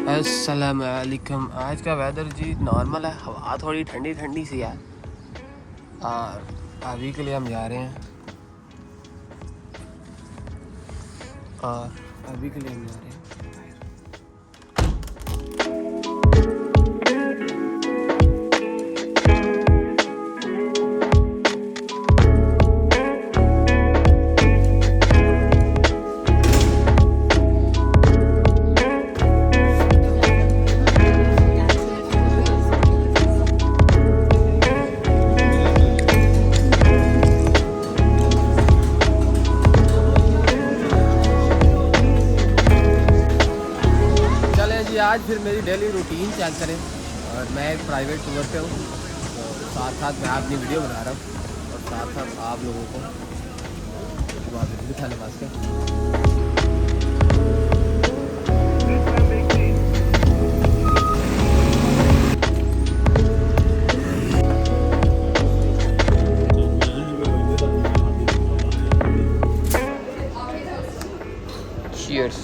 अस्सलाम वालेकुम। आज का वेदर जी नॉर्मल है, हवा थोड़ी ठंडी ठंडी सी है। और अभी के लिए हम जा रहे हैं और अभी के लिए हम जा रहे हैं। आज फिर मेरी डेली रूटीन चेक करें। और मैं एक प्राइवेट टूर पे हूँ, तो साथ साथ मैं अपनी वीडियो बना रहा हूँ और साथ साथ आप लोगों को दिखाने वास्ते। Cheers।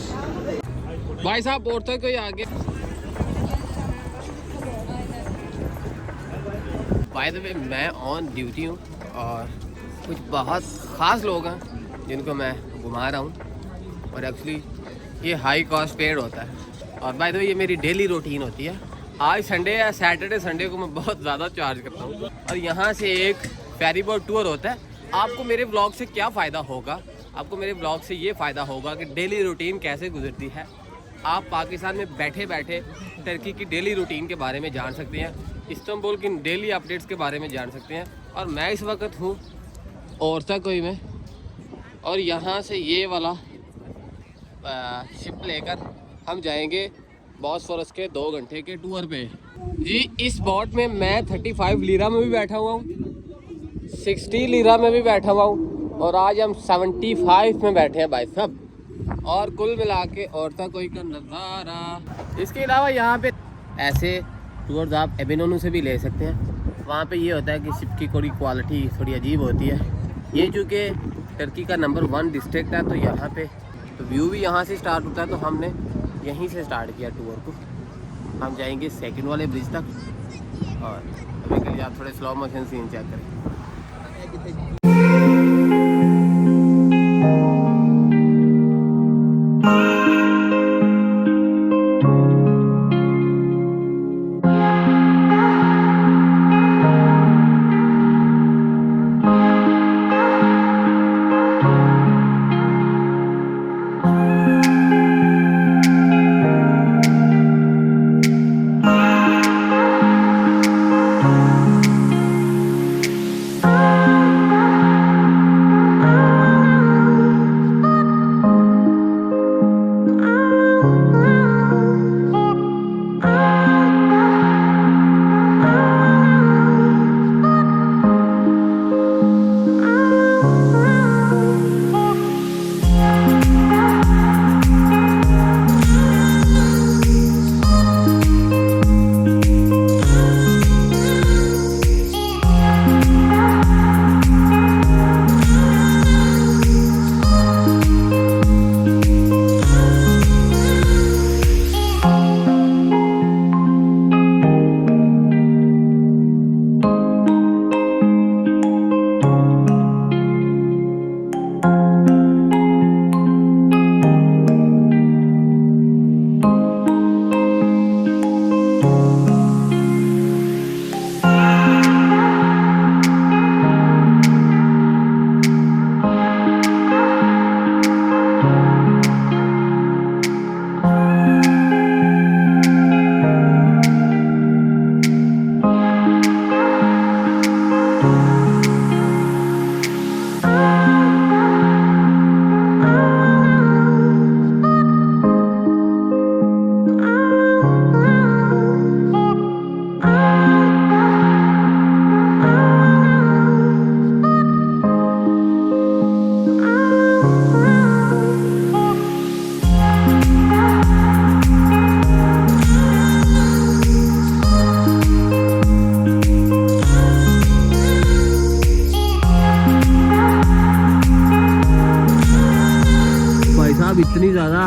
भाई साहब और तो कोई आगे बाय द वे मैं ऑन ड्यूटी हूँ और कुछ बहुत ख़ास लोग हैं जिनको मैं घुमा रहा हूँ। और एक्चुअली ये हाई कॉस्ट पेड होता है। और बाय द वे ये मेरी डेली रूटीन होती है। आज संडे है, सैटरडे संडे को मैं बहुत ज़्यादा चार्ज करता हूँ। और यहाँ से एक फेरी बोट टूर होता है। आपको मेरे ब्लॉग से क्या फ़ायदा होगा? आपको मेरे ब्लॉग से ये फ़ायदा होगा कि डेली रूटीन कैसे गुजरती है। आप पाकिस्तान में बैठे बैठे टर्की की डेली रूटीन के बारे में जान सकते हैं, इस्तांबुल की डेली अपडेट्स के बारे में जान सकते हैं। और मैं इस वक्त हूँ ओर्ताकोई में और यहाँ से ये वाला शिप लेकर हम जाएंगे बॉस्फोरस के 2 घंटे के टूर पे। जी इस बोट में मैं 35 लीरा में भी बैठा हुआ हूँ, 60 लीरा में भी बैठा हुआ हूँ और आज हम 75 में बैठे हैं भाई साहब। और कुल मिला के ओर्ताकोई का नज़ारा। इसके अलावा यहाँ पे ऐसे टूर्स आप एबिनोनू से भी ले सकते हैं। वहाँ पे ये होता है कि शिप की थोड़ी क्वालिटी थोड़ी अजीब होती है। ये चूँकि टर्की का नंबर 1 डिस्ट्रिक्ट है, तो यहाँ पे तो व्यू भी यहाँ से स्टार्ट होता है। तो हमने यहीं से स्टार्ट किया टूर को। हम जाएंगे सेकंड वाले ब्रिज तक और अभी के लिए आप थोड़े स्लो मोशन सीन चेक करें।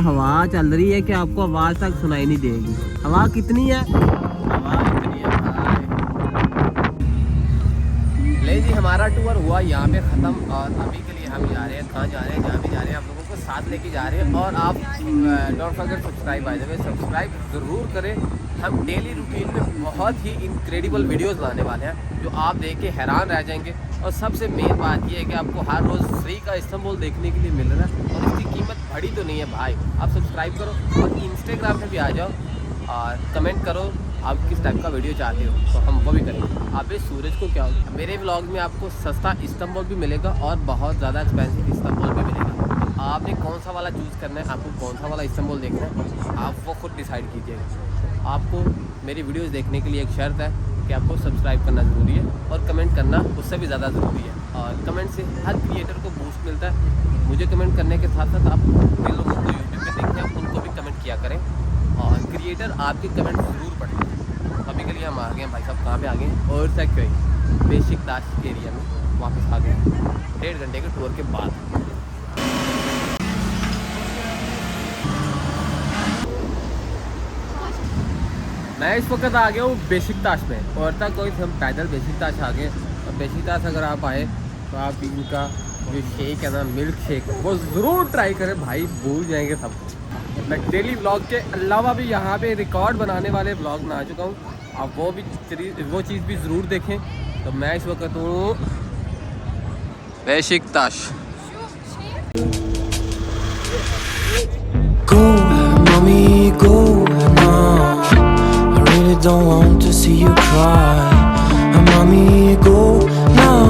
हवा चल रही है कि आपको आवाज़ तक सुनाई नहीं देगी। हवा कितनी है? हवा इतनी है भाई। ले जी, हमारा टूर हुआ यहाँ पे ख़त्म और अभी के लिए हम जा रहे हैं, कहाँ जा रहे हैं, जहाँ भी जा रहे हैं आप लोगों को साथ लेके जा रहे हैं। और आप don't forget subscribe, bye the way subscribe ज़रूर करें। हम डेली रूटीन में बहुत ही इनक्रेडिबल वीडियोस बनाने वाले हैं जो आप देख के हैरान रह जाएंगे। और सबसे मेन बात यह है कि आपको हर रोज़ फ्री का इस्तांबुल देखने के लिए मिल रहा है और इसकी कीमत बड़ी तो नहीं है भाई। आप सब्सक्राइब करो और इंस्टाग्राम पे भी आ जाओ और कमेंट करो आप किस टाइप का वीडियो चाहते हो तो हम वो भी करेंगे। आप इस सूरज को क्या हो, मेरे ब्लॉग में आपको सस्ता इस्तांबुल भी मिलेगा और बहुत ज़्यादा एक्सपेंसिव इस्तांबुल भी मिलेगा। आपने कौन सा वाला चूज़ करना है, आपको कौन सा वाला इस्तांबुल देखना है, आप वो खुद डिसाइड कीजिएगा। आपको मेरी वीडियोस देखने के लिए एक शर्त है कि आपको सब्सक्राइब करना ज़रूरी है और कमेंट करना उससे भी ज़्यादा ज़रूरी है। और कमेंट से हर क्रिएटर को बूस्ट मिलता है। मुझे कमेंट करने के साथ साथ आप जिन लोगों को यूट्यूब पे देखते हैं उनको भी कमेंट किया करें और क्रिएटर आपके कमेंट ज़रूर पढ़ें। अभी के लिए हम आ गए हैं भाई साहब, कहाँ पे आ गए और तक गए बेशिकताश एरिया में वापस आ गए 1.5 घंटे के टूर के बाद। मैं इस वक्त आ गया हूँ बेशिकताश में और तक कोई हम पैदल बेशिकताश आ गए। और बेशिकताश अगर आप आए तो आप इनका जो शेक है ना, मिल्क शेक, वो ज़रूर ट्राई करें भाई, भूल जाएंगे सब। मैं डेली व्लॉग के अलावा भी यहाँ पे रिकॉर्ड बनाने वाले व्लॉग बना चुका हूँ, आप वो चीज़ भी ज़रूर देखें। तो मैं इस वक्त हूँ बेशिकताश। Go, mommy, go now. I really don't want to see you cry. Mommy, go now.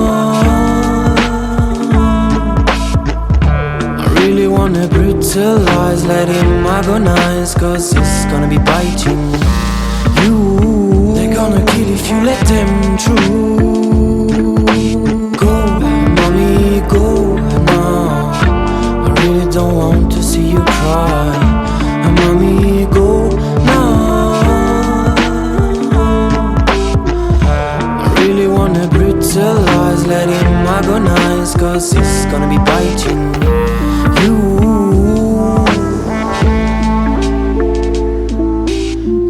I really wanna brutalize, let him agonize, 'cause it's gonna be biting you. They're gonna kill if you let them through. Go, mommy, go now. I really don't want to see you cry. Mommy, go now. I really wanna brutalize, let him agonize, 'cause it's gonna be biting you.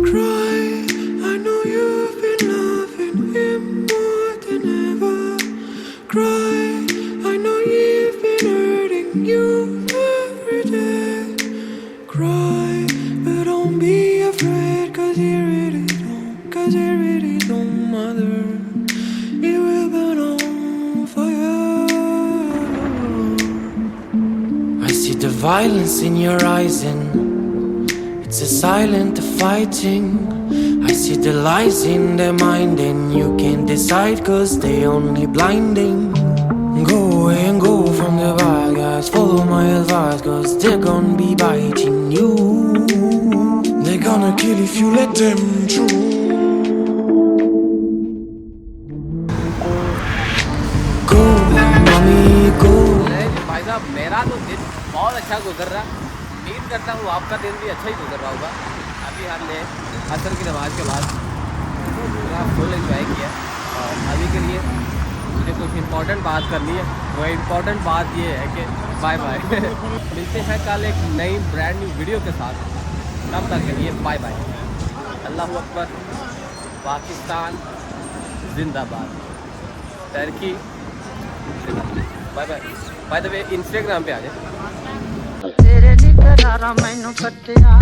Cry, I know you've been loving him more than ever. Cry, I know you've been hurting you every day. Cry, but don't be afraid, 'cause you really don't matter. You will burn on fire. I see the violence in your eyes and it's a silent fighting. I see the lies in their mind and you can't decide, 'cause they only blinding. Go away and go from the bad guys, follow my advice, 'cause they're gonna be biting you. They're gonna kill if you let them through. Go, mommy, go. भाई साहब, मेरा तो दिन बहुत अच्छा गुजर रहा, उम्मीद करता हूँ आपका दिन भी अच्छा ही गुजर रहा होगा। अभी हमने असर की नमाज के बाद पूरा फुल एंजॉय किया और अभी के लिए मुझे कुछ इम्पोर्टेंट बात करनी है। वो इम्पोर्टेंट बात ये है कि बाय बाय मिलते हैं कल एक नई ब्रांड न्यू वीडियो के साथ। तब तक के लिए बाय बाय। अल्लाह अकबर, पाकिस्तान जिंदाबाद, Turkey bye bye. Bye the way Instagram पे आ जाए। तेरे निकरारा मैनू कट्टिया